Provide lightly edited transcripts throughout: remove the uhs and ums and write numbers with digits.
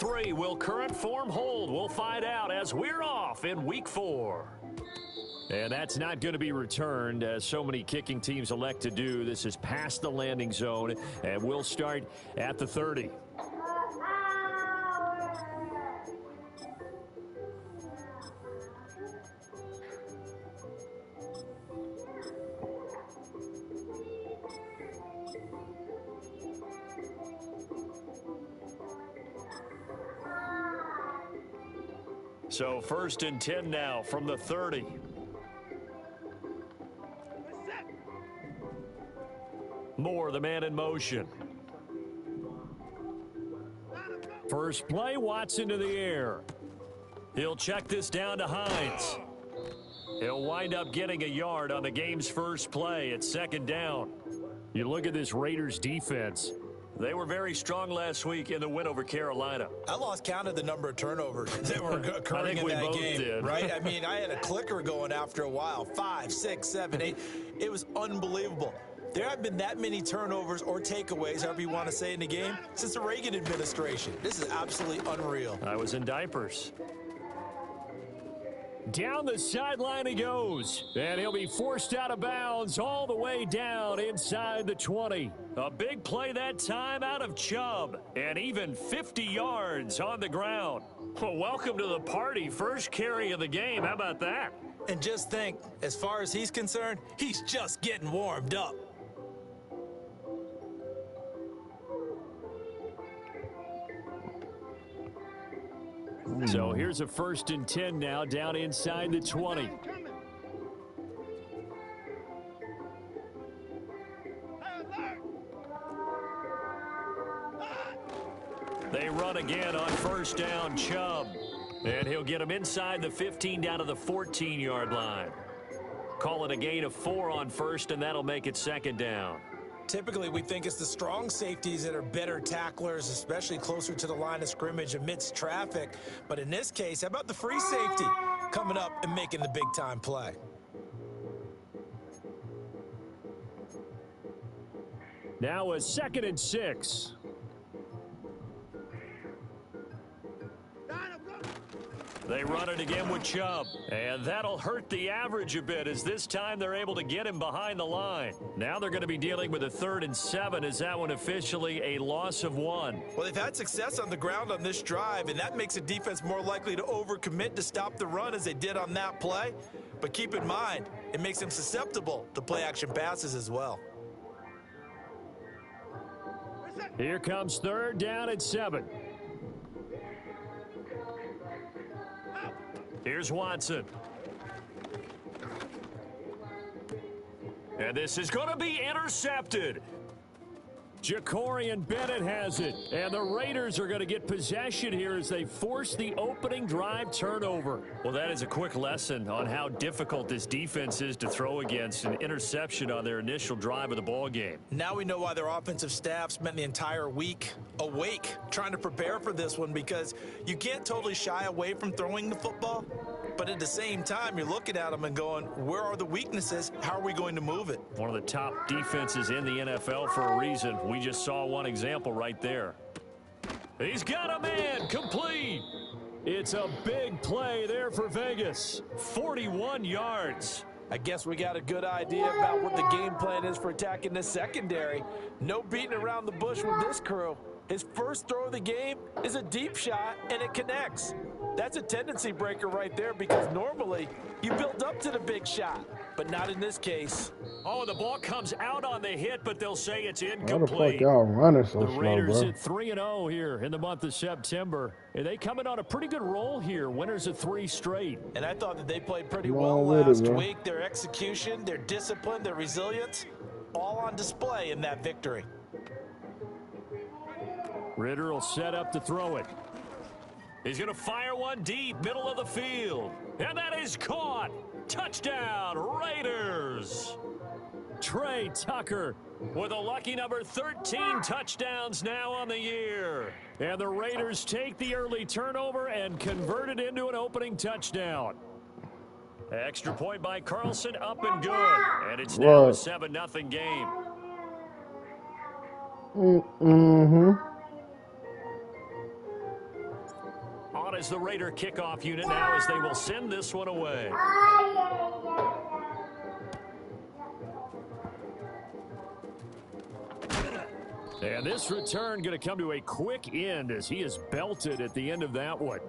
3. Will current form hold? We'll find out as we're off in Week 4. And that's not going to be returned, as so many kicking teams elect to do. This is past the landing zone, and we'll start at the 30. So 1st and 10 now from the 30. Moore, the man in motion. First play, Watson to the air. He'll check this down to Hines. He'll wind up getting a yard on the game's first play at 2nd down. You look at this Raiders defense. They were very strong last week in the win over Carolina. I lost count of the number of turnovers that were occurring in that game. Did. Right? I mean, I had a clicker going after a while. 5, 6, 7, 8. It was unbelievable. There have been that many turnovers or takeaways, however you want to say, in the game since the Reagan administration. This is absolutely unreal. I was in diapers. Down the sideline he goes, and he'll be forced out of bounds all the way down inside the 20. A big play that time out of Chubb, and even 50 yards on the ground. Well, welcome to the party. First carry of the game. How about that? And just think, as far as he's concerned, he's just getting warmed up. So here's a 1st and 10 now, down inside the 20. They run again on 1st down, Chubb. And he'll get him inside the 15 down to the 14-yard line. Call it a gain of 4 on 1st, and that'll make it 2nd down. Typically, we think it's the strong safeties that are better tacklers, especially closer to the line of scrimmage amidst traffic. But in this case, how about the free safety coming up and making the big-time play? Now a 2nd and 6. They run it again with Chubb, and that'll hurt the average a bit as this time they're able to get him behind the line. Now they're going to be dealing with a 3rd and 7. Is that one officially a loss of 1? Well, they've had success on the ground on this drive, and that makes the defense more likely to overcommit to stop the run as they did on that play. But keep in mind, it makes them susceptible to play-action passes as well. Here comes 3rd down at 7. Here's Watson. And this is going to be intercepted. Jacorian Bennett has it. And the Raiders are going to get possession here as they force the opening drive turnover. Well, that is a quick lesson on how difficult this defense is to throw against. An interception on their initial drive of the ball game. Now we know why their offensive staff spent the entire week awake trying to prepare for this one, because you can't totally shy away from throwing the football. But at the same time, you're looking at them and going, where are the weaknesses? How are we going to move it? One of the top defenses in the NFL for a reason. We just saw one example right there. He's got a man, complete. It's a big play there for Vegas. 41 yards. I guess we got a good idea about what the game plan is for attacking this secondary. No beating around the bush with this crew. His first throw of the game is a deep shot, and it connects. That's a tendency breaker right there, because normally you build up to the big shot, but not in this case. Oh, the ball comes out on the hit, but they'll say it's incomplete. How the fuck y'all running so slow, bro? The Raiders at 3-0 here in the month of September. And they coming on a pretty good roll here. Winners of 3 straight. And I thought that they played pretty well last week. Their execution, their discipline, their resilience, all on display in that victory. Ritter will set up to throw it. He's going to fire one deep, middle of the field. And that is caught. Touchdown, Raiders. Trey Tucker with a lucky number 13 touchdowns now on the year. And the Raiders take the early turnover and convert it into an opening touchdown. Extra point by Carlson, up and good. And it's now a 7-0 game. On is the Raider kickoff unit now as they will send this one away. And this return going to come to a quick end as he is belted at the end of that one.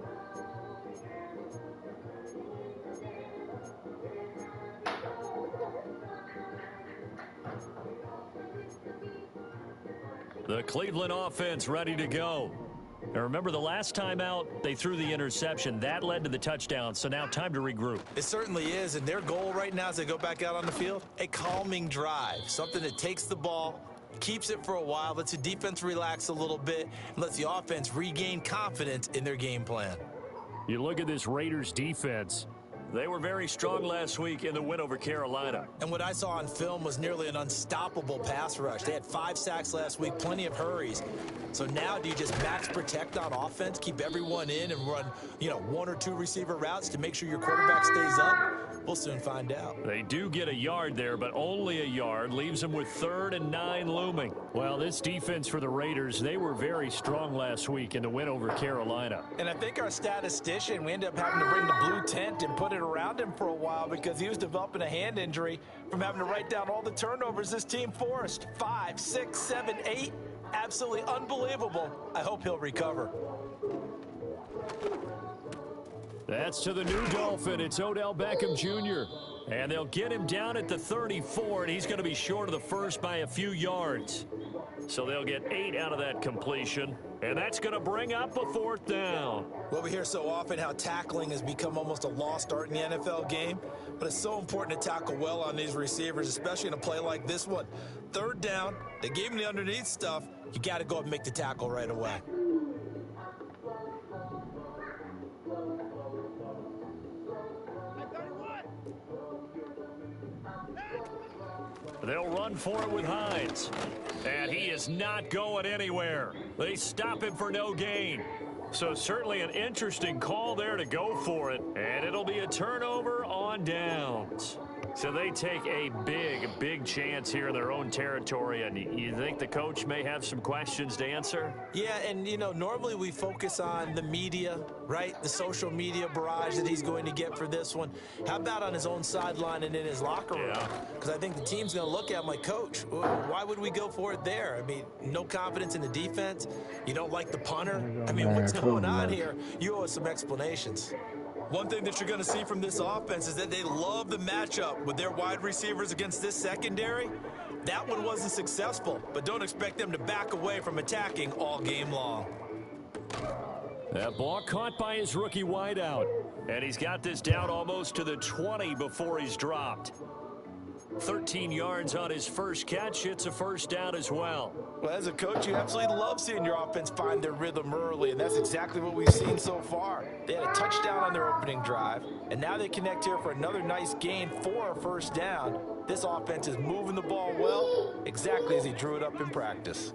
The Cleveland offense ready to go. Now remember, the last time out, they threw the interception. That led to the touchdown, so now time to regroup. It certainly is, and their goal right now as they go back out on the field, a calming drive, something that takes the ball, keeps it for a while, lets the defense relax a little bit, and lets the offense regain confidence in their game plan. You look at this Raiders defense. They were very strong last week in the win over Carolina. And what I saw on film was nearly an unstoppable pass rush. They had 5 sacks last week, plenty of hurries. So now do you just max protect on offense, keep everyone in and run, 1 or 2 receiver routes to make sure your quarterback stays up? We'll soon find out. They do get a yard there, but only a yard. Leaves them with 3rd and 9 looming. Well, this defense for the Raiders, they were very strong last week in the win over Carolina. And I think our statistician, we ended up having to bring the blue tent and put it around him for a while because he was developing a hand injury from having to write down all the turnovers this team forced. 5, 6, 7, 8. Absolutely unbelievable. I hope he'll recover. That's to the new Dolphin. It's Odell Beckham Jr. And they'll get him down at the 34, and he's going to be short of the first by a few yards. So they'll get 8 out of that completion, and that's going to bring up a 4th down. Well, we hear so often how tackling has become almost a lost art in the NFL game, but it's so important to tackle well on these receivers, especially in a play like this one. 3rd down, they gave him the underneath stuff. You got to go up and make the tackle right away. They'll run for it with Hines. And he is not going anywhere. They stop him for no gain. So certainly an interesting call there to go for it. And it'll be a turnover on downs. So they take a big chance here in their own territory. And you think the coach may have some questions to answer? Yeah, and, normally we focus on the media, right? The social media barrage that he's going to get for this one. How about on his own sideline and in his locker room? Because I think the team's going to look at him like, Coach, why would we go for it there? I mean, no confidence in the defense. You don't like the punter. I mean, what's going on here? You owe us some explanations. One thing that you're going to see from this offense is that they love the matchup with their wide receivers against this secondary. That one wasn't successful, but don't expect them to back away from attacking all game long. That ball caught by his rookie wideout. And he's got this down almost to the 20 before he's dropped. 13 yards on his first catch. It's a 1st down as well. Well, as a coach, you absolutely love seeing your offense find their rhythm early, and that's exactly what we've seen so far. They had a touchdown on their opening drive, and now they connect here for another nice gain for a 1st down. This offense is moving the ball well, exactly as he drew it up in practice.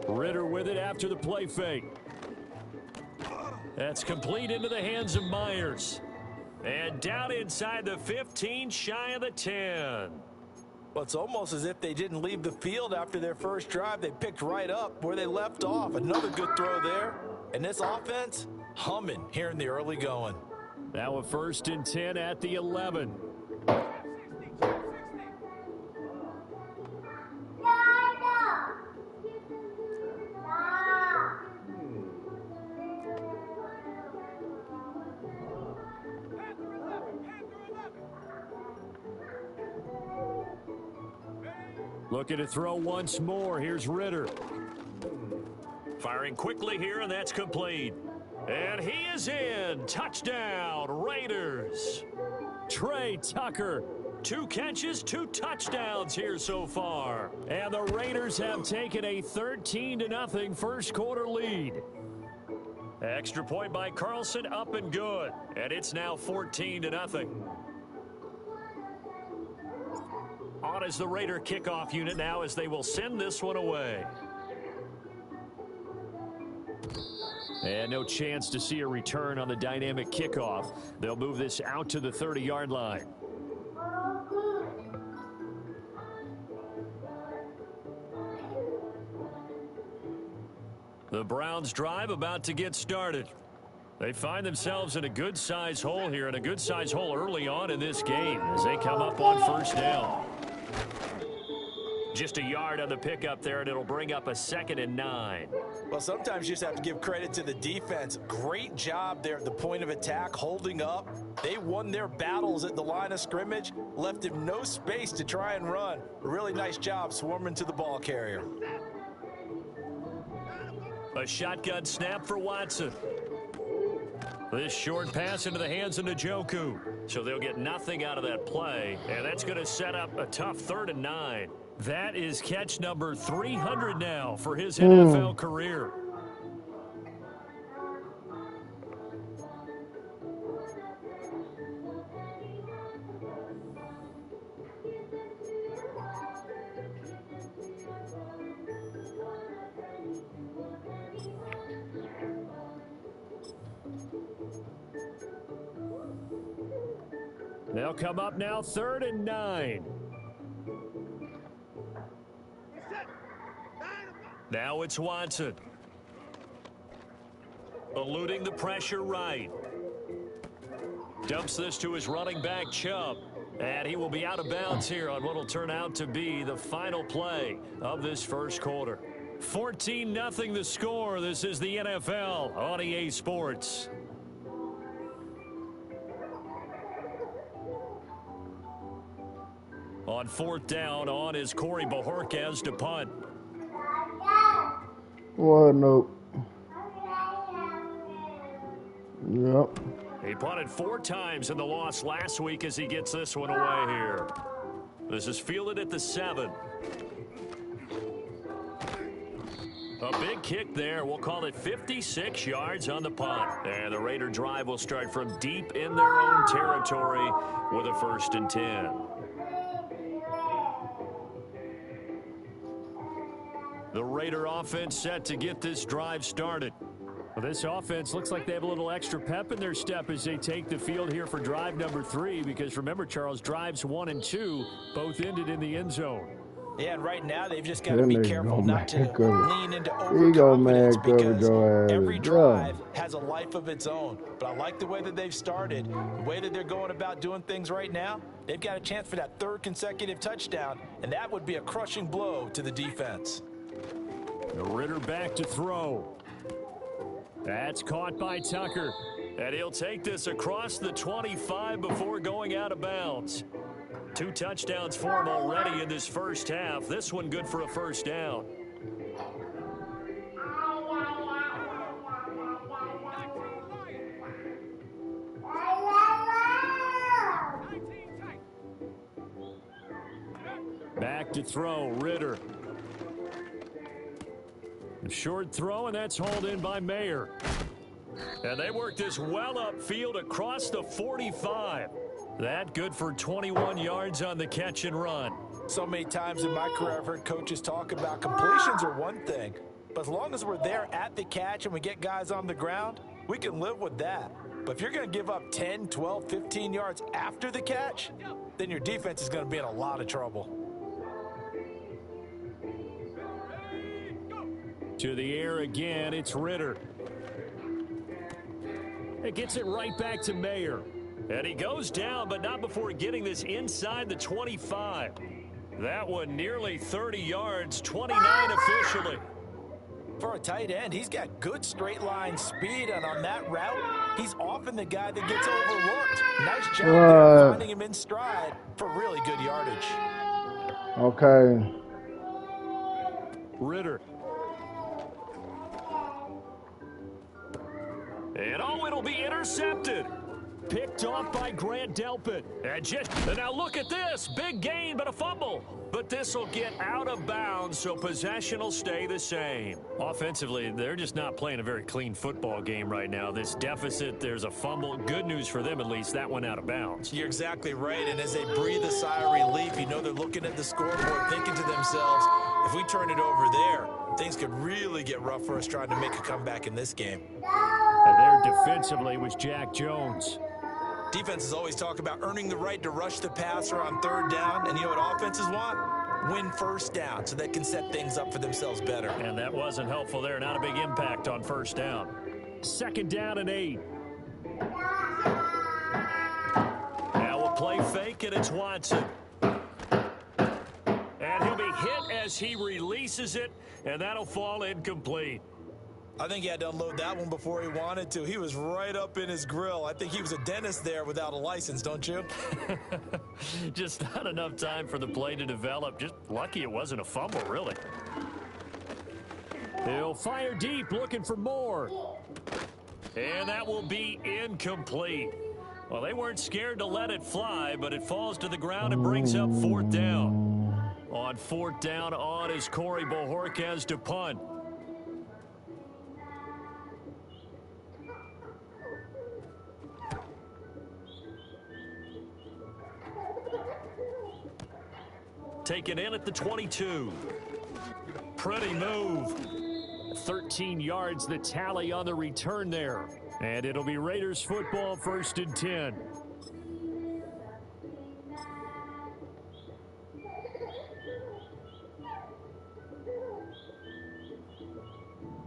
Ritter with it after the play fake. That's complete into the hands of Myers. And down inside the 15, shy of the 10. Well, it's almost as if they didn't leave the field after their first drive. They picked right up where they left off. Another good throw there. And this offense, humming here in the early going. Now a 1st and 10 at the 11. Looking to throw once more. Here's Ritter. Firing quickly here, and that's complete. And he is in. Touchdown, Raiders. Trey Tucker. 2 catches, 2 touchdowns here so far. And the Raiders have taken a 13-0 first quarter lead. Extra point by Carlson, up and good. And it's now 14-0. On is the Raider kickoff unit now as they will send this one away. And no chance to see a return on the dynamic kickoff. They'll move this out to the 30-yard line. The Browns drive about to get started. They find themselves in a good-sized hole here, and a good-sized hole early on in this game as they come up on first down. Just a yard on the pickup there, and it'll bring up a 2nd and 9. Well, sometimes you just have to give credit to the defense. Great job there at the point of attack, holding up. They won their battles at the line of scrimmage, left him no space to try and run. A really nice job swarming to the ball carrier. A shotgun snap for Watson. This short pass into the hands of Njoku. So they'll get nothing out of that play, and that's going to set up a tough 3rd and 9. That is catch number 300 now for his NFL career. They'll come up now 3rd and 9. Now it's Watson. Eluding the pressure right. Dumps this to his running back, Chubb. And he will be out of bounds here on what will turn out to be the final play of this first quarter. 14-0 the score. This is the NFL on EA Sports. On 4th down, on is Corey Bojorquez to punt. What? Nope. Yep. He punted 4 times in the loss last week as he gets this one away here. This is fielded at the 7. A big kick there. We'll call it 56 yards on the punt. And the Raider drive will start from deep in their own territory with a 1st and 10. The Raider offense set to get this drive started. Well, this offense looks like they have a little extra pep in their step as they take the field here for drive number 3, because remember, Charles, drives 1 and 2 both ended in the end zone. Yeah, and right now they've just got to be careful not to lean into overconfidence because every drive has a life of its own. But I like the way that they've started, the way that they're going about doing things right now. They've got a chance for that 3rd consecutive touchdown, and that would be a crushing blow to the defense. The Ritter back to throw. That's caught by Tucker. And he'll take this across the 25 before going out of bounds. 2 touchdowns for him already in this first half. This one good for a 1st down. Back to throw, Ritter. Short throw, and that's hauled in by Mayer. And they work this well upfield across the 45. That good for 21 yards on the catch and run. So many times in my career I've heard coaches talk about completions are one thing, but as long as we're there at the catch and we get guys on the ground, we can live with that. But if you're going to give up 10, 12, 15 yards after the catch, then your defense is going to be in a lot of trouble. To the air again, it's Ritter. It gets it right back to Mayer. And he goes down, but not before getting this inside the 25. That one nearly 30 yards, 29 officially. For a tight end, he's got good straight line speed, and on that route, he's often the guy that gets overlooked. Nice job there finding him in stride for really good yardage. Okay. Ritter. And oh, it'll be intercepted. Picked off by Grant Delpit. And now look at this. Big gain, but a fumble. But this will get out of bounds, so possession will stay the same. Offensively, they're just not playing a very clean football game right now. This deficit, there's a fumble. Good news for them, at least. That went out of bounds. You're exactly right. And as they breathe a sigh of relief, you know they're looking at the scoreboard, thinking to themselves, if we turn it over there, things could really get rough for us trying to make a comeback in this game. And there defensively was Jack Jones. Defenses always talk about earning the right to rush the passer on third down. And you know what offenses want? Win first down so they can set things up for themselves better. And that wasn't helpful there. Not a big impact on first down. 2nd down and 8. Now we'll play fake, and it's Watson. And he'll be hit as he releases it, and that'll fall incomplete. I think he had to unload that one before he wanted to. He was right up in his grill. I think he was a dentist there without a license, don't you? Just not enough time for the play to develop. Just lucky it wasn't a fumble, really. He'll fire deep, looking for more. And that will be incomplete. Well, they weren't scared to let it fly, but it falls to the ground and brings up 4th down. On 4th down, on is Corey Bojorquez to punt. Taken in at the 22. Pretty move. 13 yards, the tally on the return there. And it'll be Raiders football, 1st and 10.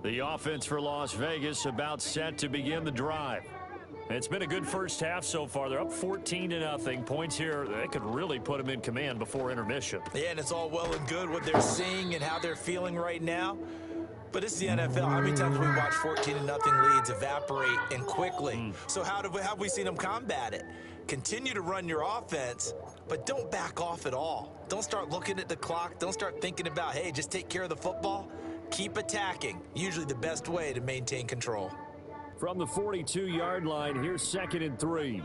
The offense for Las Vegas about set to begin the drive. It's been a good first half so far. They're up 14-0. Points here, they could really put them in command before intermission. Yeah, and it's all well and good what they're seeing and how they're feeling right now. But it's the NFL. How many times have we watched 14-0 leads evaporate and quickly? So how have we seen them combat it? Continue to run your offense, but don't back off at all. Don't start looking at the clock. Don't start thinking about, hey, just take care of the football. Keep attacking. Usually the best way to maintain control. From the 42-yard line, here's 2nd and 3.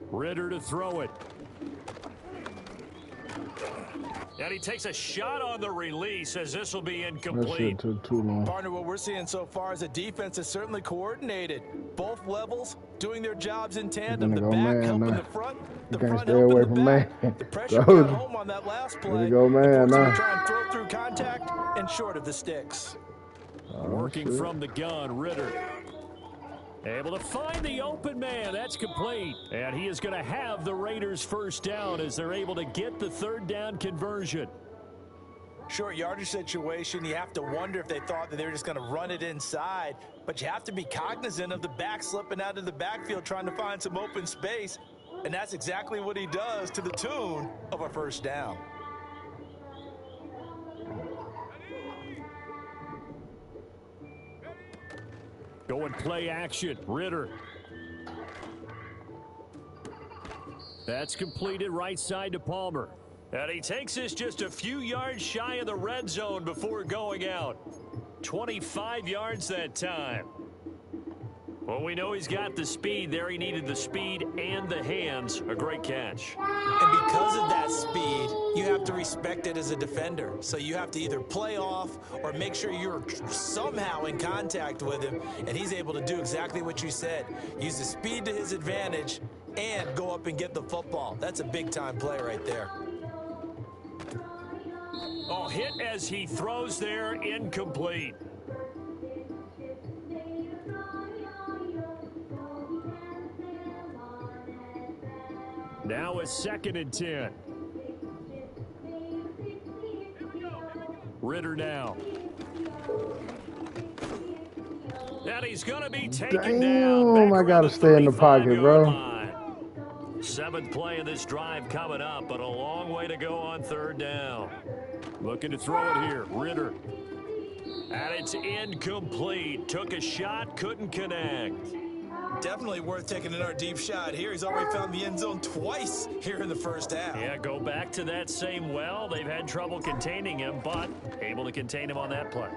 Ritter to throw it. And he takes a shot on the release as this will be incomplete. That shit took too long. Partner, what we're seeing so far is the defense is certainly coordinated. Both levels doing their jobs in tandem. The back helping the front. The front helping the back. The pressure got home on that last play. There you go, man. Try and throw through contact and short of the sticks. Working from the gun, Ritter. Able to find the open man. That's complete. And he is going to have the Raiders first down as they're able to get the 3rd down conversion. Short yardage situation. You have to wonder if they thought that they were just going to run it inside. But you have to be cognizant of the back slipping out of the backfield trying to find some open space. And that's exactly what he does to the tune of a first down. Going play action, Ritter. That's completed right side to Palmer. And he takes this just a few yards shy of the red zone before going out. 25 yards that time. Well, we know he's got the speed there. He needed the speed and the hands. A great catch. And because of that speed, you have to respect it as a defender. So you have to either play off or make sure you're somehow in contact with him. And he's able to do exactly what you said. Use the speed to his advantage and go up and get the football. That's a big-time play right there. Oh, hit as he throws there, incomplete. Now it's 2nd and 10. Ritter now. And he's going to be taken down. Damn, I got to stay in the pocket, bro. Line. 7th play of this drive coming up, but a long way to go on 3rd down. Looking to throw it here. Ritter. And it's incomplete. Took a shot, couldn't connect. Definitely worth taking another deep shot here. He's already found the end zone twice here in the first half. Yeah, go back to that same well. They've had trouble containing him, but able to contain him on that play.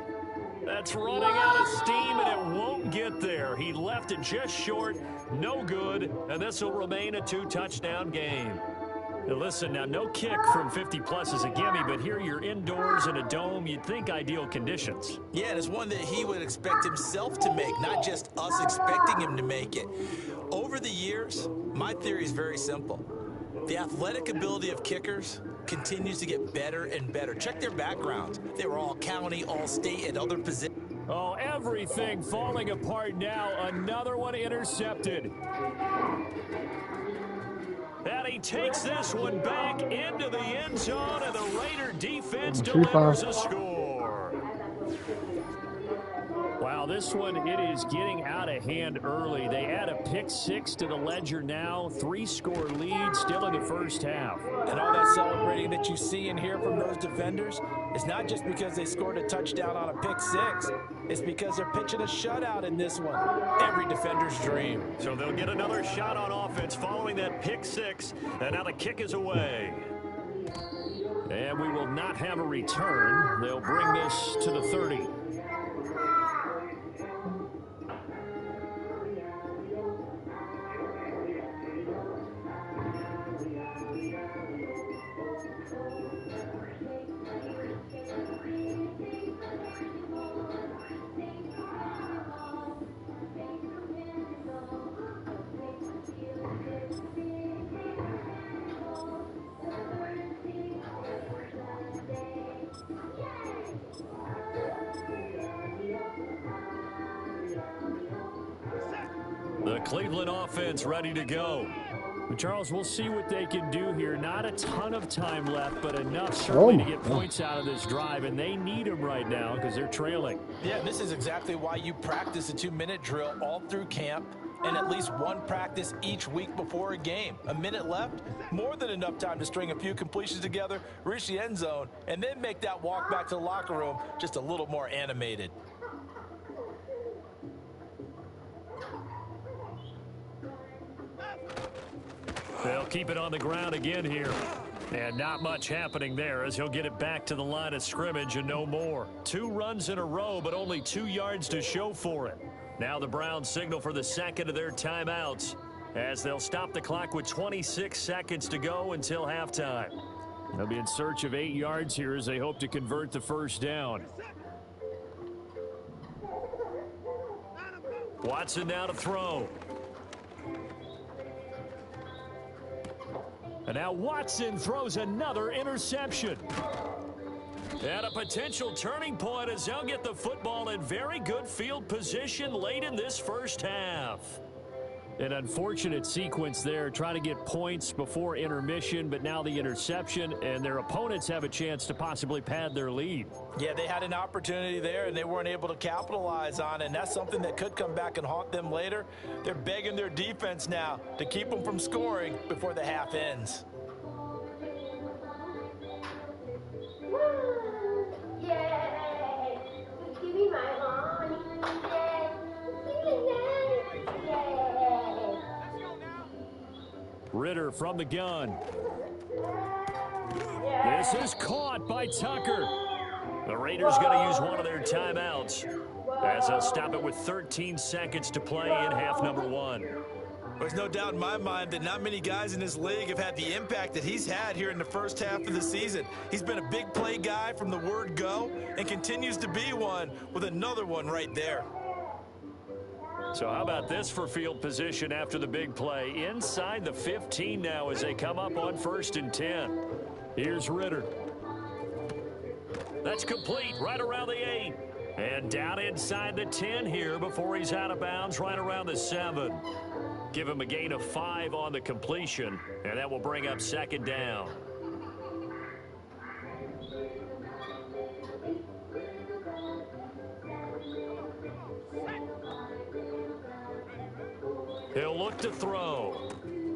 That's running out of steam, and it won't get there. He left it just short, no good, and this will remain a 2-touchdown game. Now listen, now no kick from 50-plus is a gimme, but here you're indoors in a dome. You'd think ideal conditions. Yeah, and it's one that he would expect himself to make, not just us expecting him to make it. Over the years, my theory is very simple. The athletic ability of kickers continues to get better and better. Check their backgrounds. They were all county, all state, and other positions. Oh, everything falling apart now. Another one intercepted. And he takes this one back into the end zone, and the Raider defense delivers a score. Wow, this one, it is getting out of hand early. They add a pick-6 to the ledger now. 3-score lead still in the first half. And all that celebrating that you see and hear from those defenders is not just because they scored a touchdown on a pick-6. It's because they're pitching a shutout in this one. Every defender's dream. So they'll get another shot on offense following that pick-6. And now the kick is away. And we will not have a return. They'll bring this to the 30. The Cleveland offense ready to go. Charles, we'll see what they can do here. Not a ton of time left, but enough certainly to get points out of this drive, and they need them right now because they're trailing. Yeah, this is exactly why you practice a 2-minute drill all through camp and at least one practice each week before a game. A minute left, more than enough time to string a few completions together, reach the end zone, and then make that walk back to the locker room just a little more animated. They'll keep it on the ground again here. And not much happening there as he'll get it back to the line of scrimmage and no more. 2 runs in a row, but only 2 yards to show for it. Now the Browns signal for the second of their timeouts as they'll stop the clock with 26 seconds to go until halftime. They'll be in search of 8 yards here as they hope to convert the first down. Watson now to throw. And now Watson throws another interception. And a potential turning point as they'll get the football in very good field position late in this first half. An unfortunate sequence there, trying to get points before intermission, but now the interception, and their opponents have a chance to possibly pad their lead. Yeah, they had an opportunity there, and they weren't able to capitalize on it, and that's something that could come back and haunt them later. They're begging their defense now to keep them from scoring before the half ends. Ridder from the gun. This is caught by Tucker. The Raiders going to use one of their timeouts as they'll stop it with 13 seconds to play in half number 1. There's no doubt in my mind that not many guys in this league have had the impact that he's had here in the first half of the season. He's been a big play guy from the word go and continues to be one with another one right there. So how about this for field position after the big play? Inside the 15 now as they come up on 1st and 10. Here's Ridder. That's complete right around the 8. And down inside the 10 here before he's out of bounds right around the 7. Give him a gain of 5 on the completion, and that will bring up 2nd down. He'll look to throw.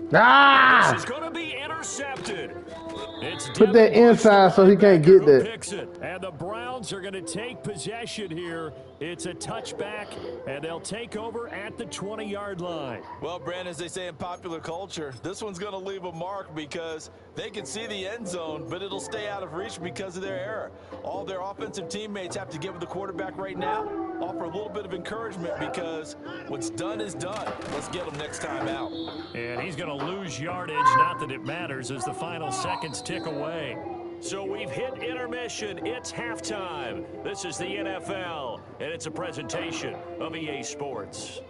This is going to be intercepted. It's Put that Devin Bush, inside so he can't linebacker, get who that. picks it. And the Browns are going to take possession here. It's a touchback, and they'll take over at the 20-yard line. Well, Brandon, as they say in popular culture, this one's going to leave a mark because they can see the end zone, but it'll stay out of reach because of their error. All their offensive teammates have to give the quarterback right now, offer a little bit of encouragement because what's done is done. Let's get him next time out. And he's going to lose yardage, not that it matters, as the final seconds tick away. So we've hit intermission. It's halftime. This is the NFL, and it's a presentation of EA Sports.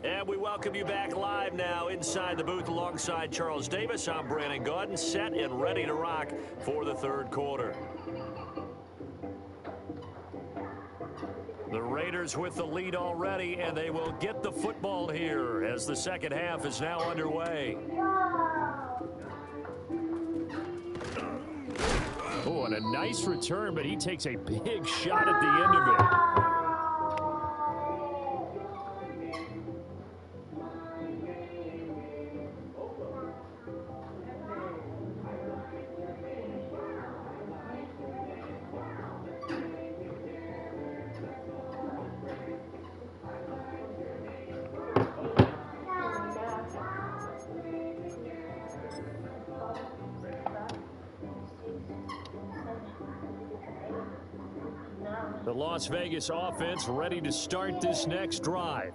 And we welcome you back live now inside the booth alongside Charles Davis. I'm Brandon Gaudin, set and ready to rock for the third quarter. The Raiders with the lead already, and they will get the football here as the second half is now underway. Oh, and a nice return, but he takes a big shot at the end of it. The Las Vegas offense ready to start this next drive.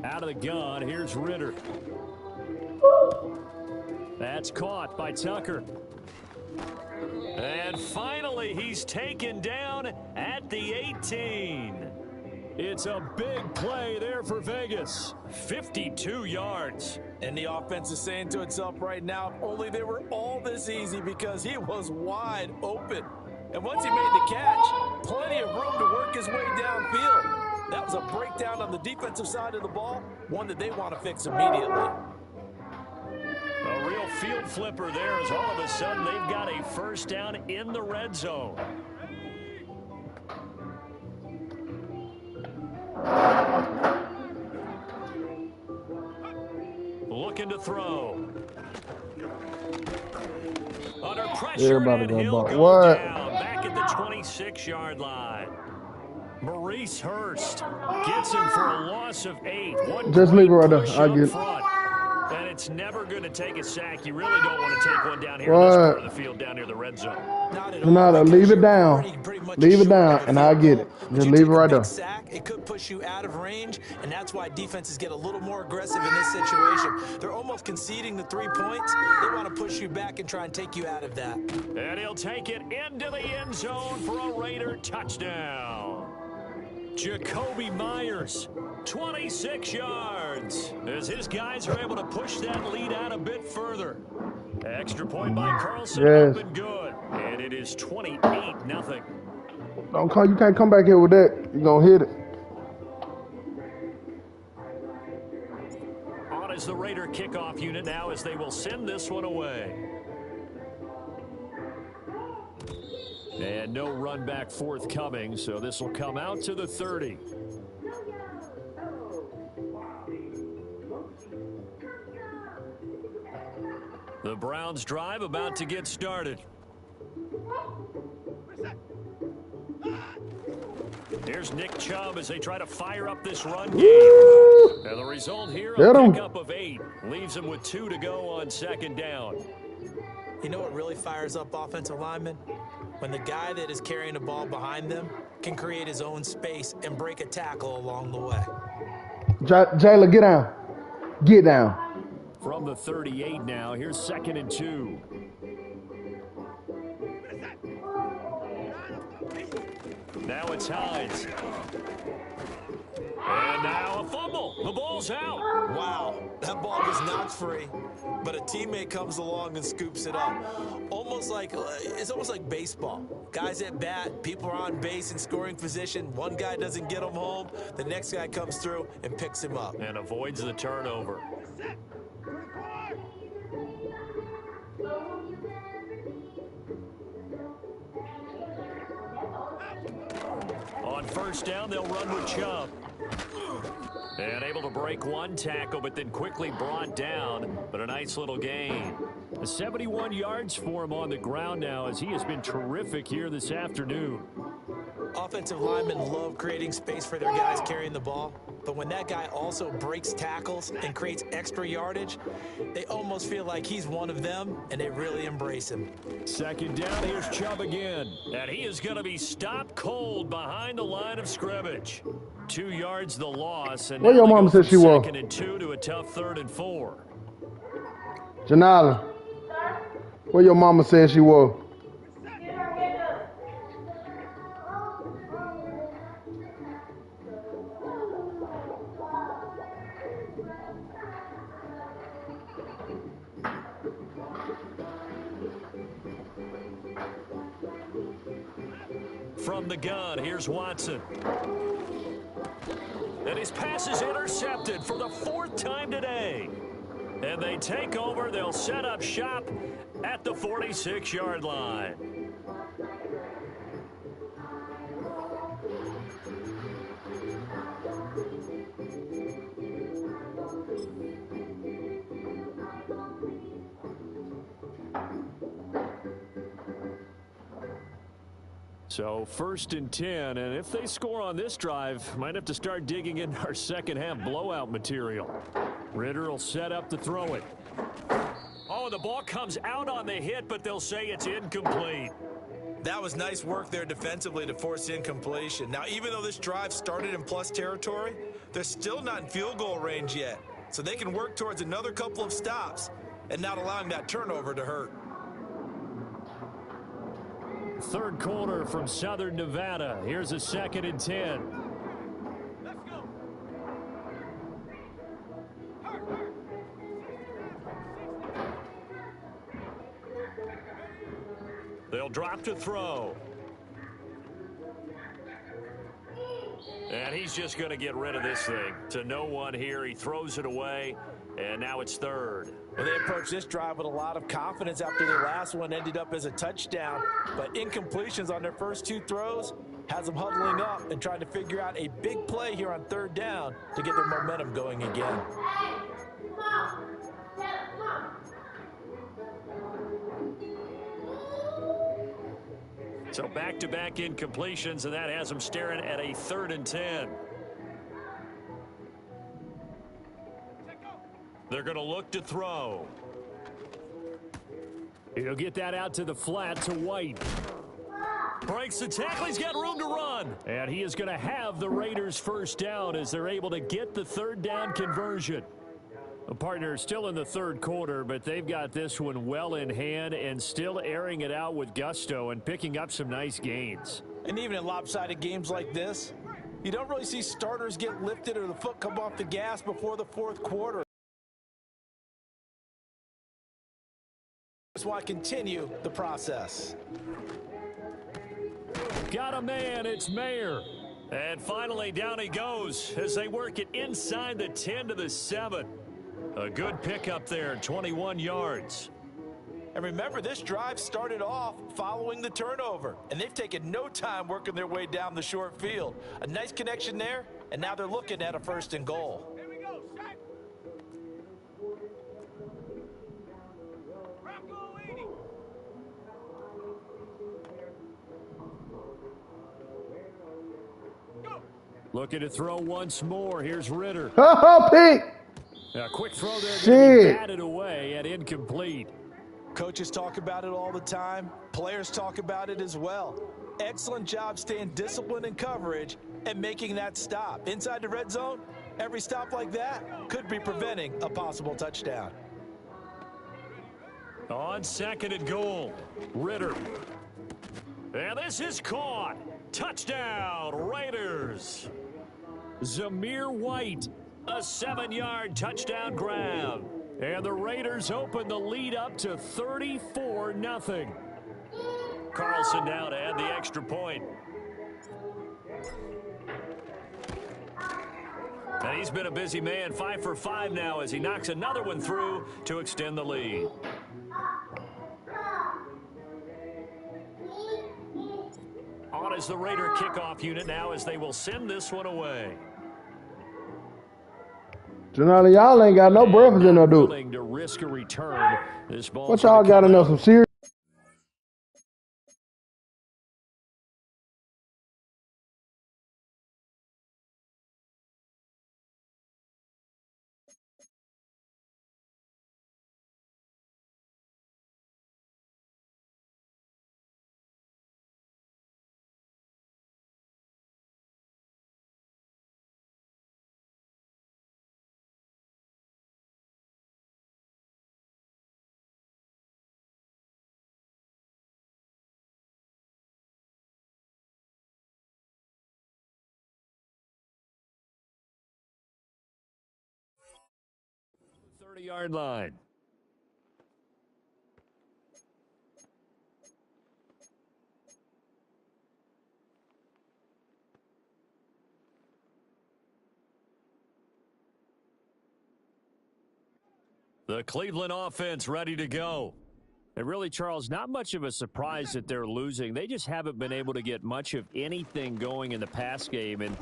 Out of the gun, here's Ritter. That's caught by Tucker. And finally, he's taken down at the 18. It's a big play there for Vegas. 52 yards. And the offense is saying to itself right now, if only they were all this easy, because he was wide open. And once he made the catch, plenty of room to work his way downfield. That was a breakdown on the defensive side of the ball, one that they want to fix immediately. A real field flipper there, as all of a sudden they've got a first down in the red zone. Looking to throw. Under pressure, Everybody and he'll go go what? down back at the 26-yard line. Maurice Hurst gets him for a loss of 8. Just leave it right there. Push I up get it. front. And it's never going to take a sack. You really don't want to take one down here in this part of the field, down near the red zone. No, leave it down. Leave it down, and I'll get it. Just leave it right there. Sack, it could push you out of range, and that's why defenses get a little more aggressive in this situation. They're almost conceding the 3 points. They want to push you back and try and take you out of that. And he'll take it into the end zone for a Raider touchdown. Jacoby Myers, 26 yards, as his guys are able to push that lead out a bit further. Extra point by Carlson, up and good. And it is 28-0. Don't call. You can't come back here with that. You're gonna hit it. On is the Raider kickoff unit now, as they will send this one away. And no run back forthcoming, so this will come out to the 30. The Browns drive about to get started. Here's Nick Chubb as they try to fire up this run game. And the result here, a pickup of 8. Leaves them with 2 to go on second down. You know what really fires up offensive linemen? When the guy that is carrying the ball behind them can create his own space and break a tackle along the way. Jayla, get down. Get down. From the 38 now, here's 2nd and 2. Now it's Hines. And now a fumble. The ball's out. Wow, that ball was knocked free, but a teammate comes along and scoops it up. It's almost like baseball. Guys at bat, people are on base in scoring position. One guy doesn't get him home. The next guy comes through and picks him up. And avoids the turnover. first down, they'll run with Chubb. And able to break one tackle, but then quickly brought down. But a nice little gain. 71 yards for him on the ground now, as he has been terrific here this afternoon. Offensive linemen love creating space for their guys carrying the ball. But when that guy also breaks tackles and creates extra yardage, they almost feel like he's one of them, and they really embrace him. Second down, here's Chubb again. And he is going to be stopped cold behind the line of scrimmage. 2 yards the loss. And where your mama said she was? Second and 2 to a tough 3rd and 4. Janala, where your mama said she was? From the gun, here's Watson. And his pass is intercepted for the 4th time today. And they take over. They'll set up shop at the 46-yard line. So 1st and 10, and if they score on this drive, might have to start digging in our second half blowout material. Ritter will set up to throw it. Oh, the ball comes out on the hit, but they'll say it's incomplete. That was nice work there defensively to force incompletion. Now, even though this drive started in plus territory, they're still not in field goal range yet. So they can work towards another couple of stops and not allowing that turnover to hurt. 3rd quarter from Southern Nevada. Here's a 2nd and 10. Let's go. They'll drop to throw. And he's just going to get rid of this thing. To no one here. He throws it away, and now it's 3rd. Well, they approached this drive with a lot of confidence after their last one ended up as a touchdown. But incompletions on their first 2 throws has them huddling up and trying to figure out a big play here on 3rd down to get their momentum going again. So back-to-back incompletions, and that has them staring at a 3rd and 10. They're going to look to throw. He'll get that out to the flat to White. Breaks the tackle. He's got room to run. And he is going to have the Raiders first down as they're able to get the 3rd down conversion. A partner still in the 3rd quarter, but they've got this one well in hand and still airing it out with gusto and picking up some nice gains. And even in lopsided games like this, you don't really see starters get lifted or the foot come off the gas before the 4th quarter. Just want to continue the process. Got a man, it's Mayer. And finally down he goes as they work it inside the 10 to the 7. A good pickup there, 21 yards. And remember, this drive started off following the turnover, and they've taken no time working their way down the short field. A nice connection there, and now they're looking at a 1st and goal. Here we go, Shaq. Rocco Eady. Go. Looking to throw once more. Here's Ritter. Oh, Pete! A quick throw there, Shit. going to be batted away and incomplete. Coaches talk about it all the time. Players talk about it as well. Excellent job staying disciplined in coverage and making that stop. Inside the red zone, every stop like that could be preventing a possible touchdown. On 2nd and goal, Ritter. And this is caught. Touchdown, Raiders. Zamir White, a 7-yard touchdown grab. And the Raiders open the lead up to 34-0. Carlson now to add the extra point. And he's been a busy man, 5 for 5 now as he knocks another one through to extend the lead. On as the Raider kickoff unit now as they will send this one away. Janelle, y'all ain't got no breakfast in no dude. Willing to risk a return. This ball. What y'all got to know some serious? The 30-yard line. The Cleveland offense ready to go. And really, Charles, not much of a surprise that they're losing. They just haven't been able to get much of anything going in the pass game. And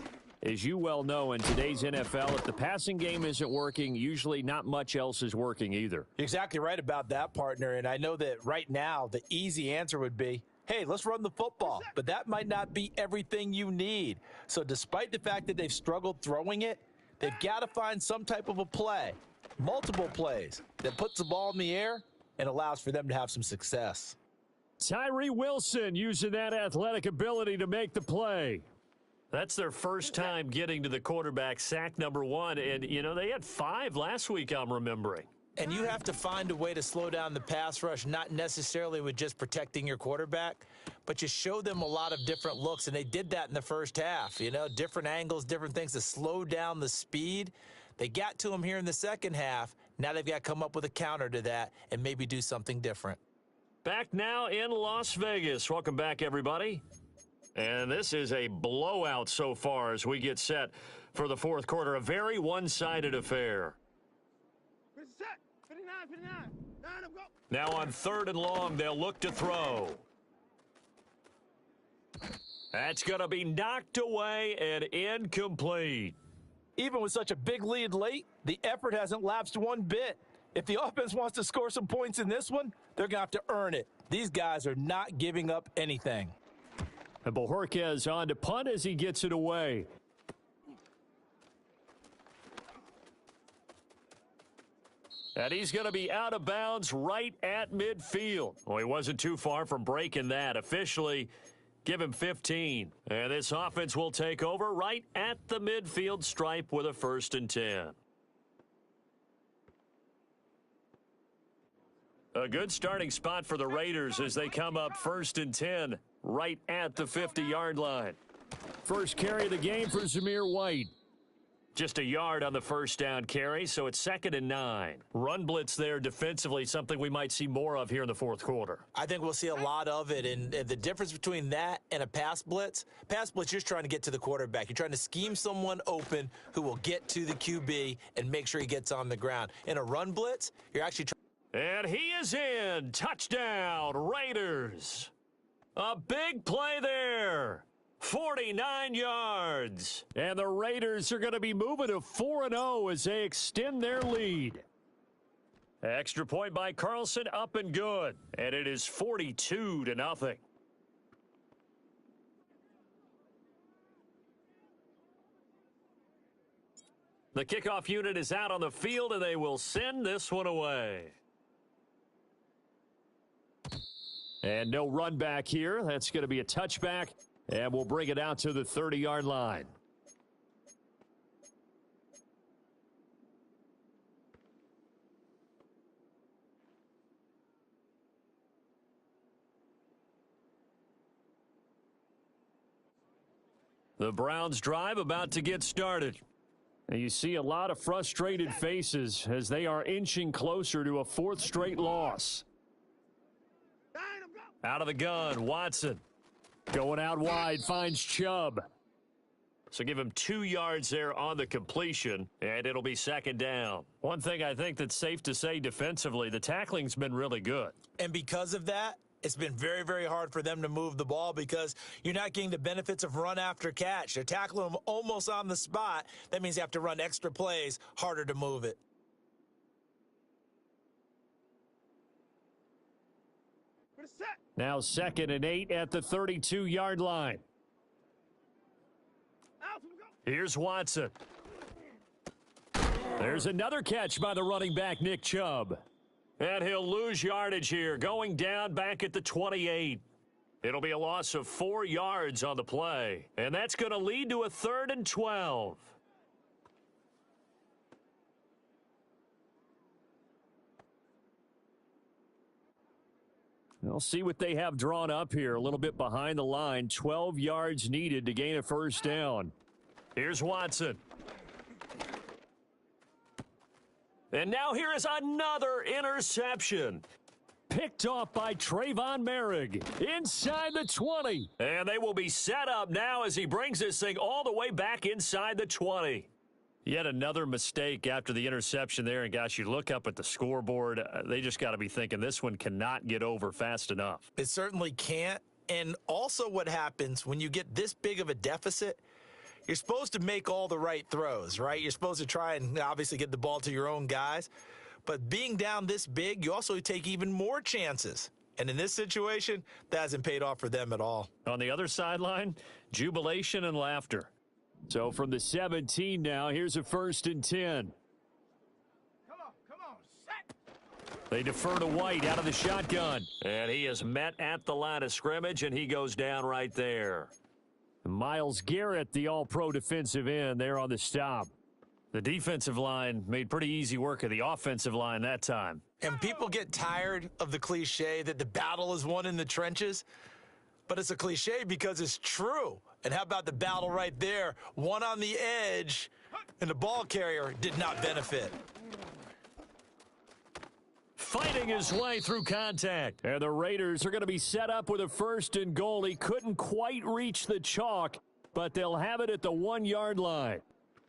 as you well know, in today's NFL, if the passing game isn't working, usually not much else is working either. You're exactly right about that, partner. And I know that right now the easy answer would be, hey, let's run the football. But that might not be everything you need. So despite the fact that they've struggled throwing it, they've got to find some type of a play, multiple plays, that puts the ball in the air and allows for them to have some success. Tyree Wilson using that athletic ability to make the play. That's their first time getting to the quarterback, sack number 1. And, you know, they had 5 last week, I'm remembering. And you have to find a way to slow down the pass rush, not necessarily with just protecting your quarterback, but you show them a lot of different looks, and they did that in the first half. You know, different angles, different things to slow down the speed. They got to him here in the second half. Now they've got to come up with a counter to that and maybe do something different. Back now in Las Vegas. Welcome back, everybody. And this is a blowout so far as we get set for the fourth quarter. A very one-sided affair. Set. 59, 59. Line up, go. Now on 3rd and long, they'll look to throw. That's going to be knocked away and incomplete. Even with such a big lead late, the effort hasn't lapsed one bit. If the offense wants to score some points in this one, they're going to have to earn it. These guys are not giving up anything. And Bojorquez on to punt as he gets it away. And he's going to be out of bounds right at midfield. Well, he wasn't too far from breaking that. Officially, give him 15. And this offense will take over right at the midfield stripe with a 1st and 10. A good starting spot for the Raiders as they come up 1st and 10 right at the 50-yard line. First carry of the game for Zamir White. Just a yard on the first down carry, so it's 2nd and 9. Run blitz there defensively, something we might see more of here in the fourth quarter. I think we'll see a lot of it, and the difference between that and a pass blitz, you're just trying to get to the quarterback. You're trying to scheme someone open who will get to the QB and make sure he gets on the ground. In a run blitz, you're actually trying. And he is in. Touchdown, Raiders. A big play there. 49 yards. And the Raiders are going to be moving to 4-0 as they extend their lead. Extra point by Carlson, up and good. And it is 42-0. The kickoff unit is out on the field, and they will send this one away. And no run back here. That's going to be a touchback. And we'll bring it out to the 30-yard line. The Browns drive about to get started. And you see a lot of frustrated faces as they are inching closer to a 4th straight loss. Out of the gun, Watson. Going out wide, finds Chubb. So give him 2 yards there on the completion, and it'll be 2nd down. One thing I think that's safe to say defensively, the tackling's been really good. And because of that, it's been very, very hard for them to move the ball because you're not getting the benefits of run after catch. They're tackling them almost on the spot. That means you have to run extra plays, harder to move it. For the set. Now 2nd and 8 at the 32-yard line. Out. We go. Here's Watson. There's another catch by the running back, Nick Chubb. And he'll lose yardage here, going down back at the 28. It'll be a loss of 4 yards on the play. And that's going to lead to a 3rd and 12. We'll see what they have drawn up here. A little bit behind the line. 12 yards needed to gain a first down. Here's Watson. And now here is another interception. Picked off by Trayvon Merrick inside the 20. And they will be set up now as he brings this thing all the way back inside the 20. Yet another mistake after the interception there. And, gosh, you look up at the scoreboard, they just got to be thinking this one cannot get over fast enough. It certainly can't. And also what happens when you get this big of a deficit, you're supposed to make all the right throws, right? You're supposed to try and obviously get the ball to your own guys. But being down this big, you also take even more chances. And in this situation, that hasn't paid off for them at all. On the other sideline, jubilation and laughter. So from the 17 now, here's a 1st and 10. Come on. Set. They defer to White out of the shotgun. And he is met at the line of scrimmage, and he goes down right there. Myles Garrett, the all-pro defensive end, there on the stop. The defensive line made pretty easy work of the offensive line that time. And people get tired of the cliche that the battle is won in the trenches. But it's a cliche because it's true. And how about the battle right there? One on the edge, and the ball carrier did not benefit. Fighting his way through contact. And the Raiders are going to be set up with a 1st and goal. He couldn't quite reach the chalk, but they'll have it at the 1-yard line.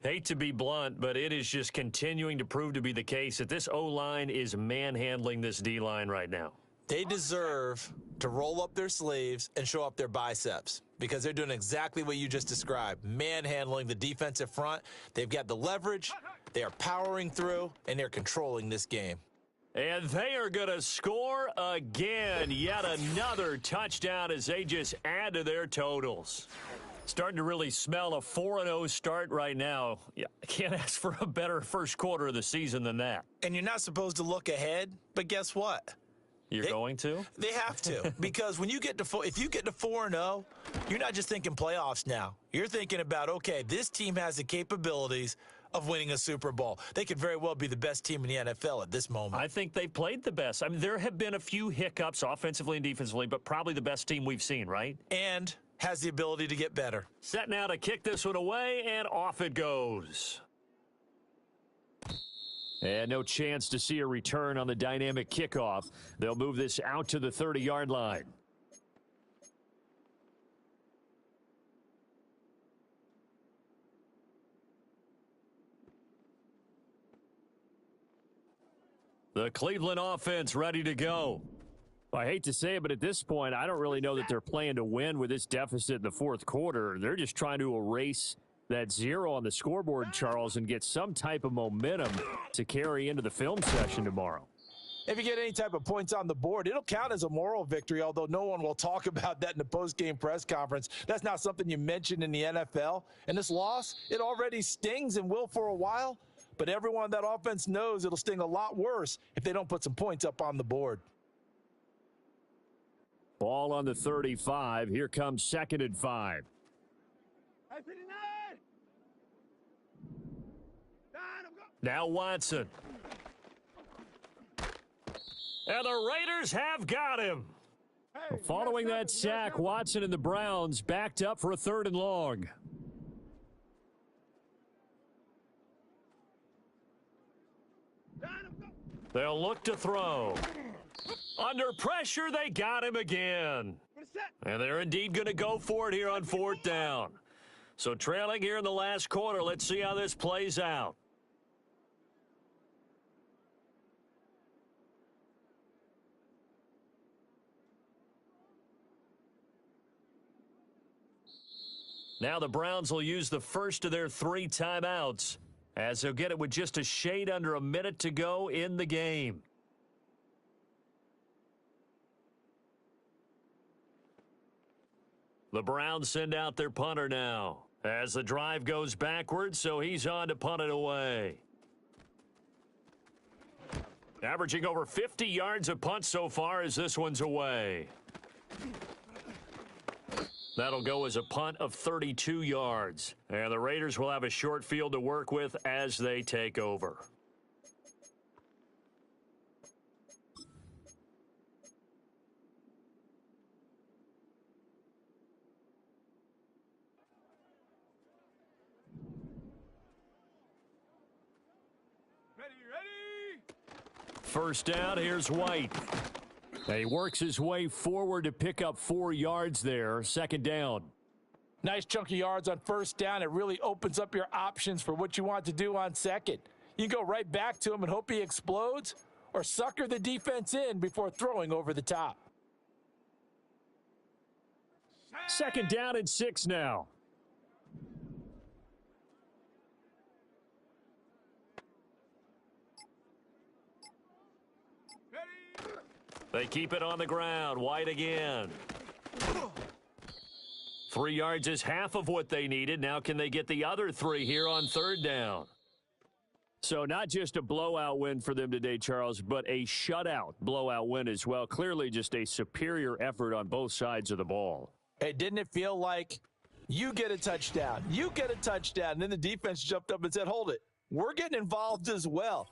Hate to be blunt, but it is just continuing to prove to be the case that this O-line is manhandling this D-line right now. They deserve to roll up their sleeves and show up their biceps because they're doing exactly what you just described, manhandling the defensive front. They've got the leverage, they are powering through, and they're controlling this game. And they are going to score again. Yet another touchdown as they just add to their totals. Starting to really smell a 4-0 start right now. Yeah, I can't ask for a better first quarter of the season than that. And you're not supposed to look ahead, but guess what? You're going to? They have to, because when you get to if you get to 4-0, you're not just thinking playoffs now. You're thinking about, okay, this team has the capabilities of winning a Super Bowl. They could very well be the best team in the NFL at this moment. I think they played the best. I mean, there have been a few hiccups offensively and defensively, but probably the best team we've seen, right? And has the ability to get better. Set now to kick this one away, and off it goes. And no chance to see a return on the dynamic kickoff. They'll move this out to the 30-yard line. The Cleveland offense ready to go. I hate to say it, but at this point, I don't really know that they're playing to win with this deficit in the fourth quarter. They're just trying to erase that 0 on the scoreboard, Charles, and get some type of momentum to carry into the film session tomorrow. If you get any type of points on the board, it'll count as a moral victory, although no one will talk about that in the post-game press conference. That's not something you mentioned in the NFL. And this loss, it already stings and will for a while, but everyone on that offense knows it'll sting a lot worse if they don't put some points up on the board. Ball on the 35. Here comes 2nd and 5. Hey, 59. Now Watson. And the Raiders have got him. Hey, Following that sack, Watson and the Browns backed up for a 3rd and long. They'll look to throw. Under pressure, they got him again. And they're indeed going to go for it here on 4th down. So trailing here in the last quarter, let's see how this plays out. Now the Browns will use the first of their 3 timeouts, as they'll get it with just a shade under a minute to go in the game. The Browns send out their punter now, as the drive goes backwards, so he's on to punt it away. Averaging over 50 yards a punt so far as this one's away. That'll go as a punt of 32 yards. And the Raiders will have a short field to work with as they take over. First down, here's White. He works his way forward to pick up 4 yards there. Second down. Nice chunk of yards on first down. It really opens up your options for what you want to do on second. You can go right back to him and hope he explodes, or sucker the defense in before throwing over the top. Second down and 6 now. They keep it on the ground. White again. 3 yards is half of what they needed. Now can they get the other 3 here on third down? So not just a blowout win for them today, Charles, but a shutout blowout win as well. Clearly just a superior effort on both sides of the ball. Hey, didn't it feel like you get a touchdown, you get a touchdown, and then the defense jumped up and said, hold it. We're getting involved as well.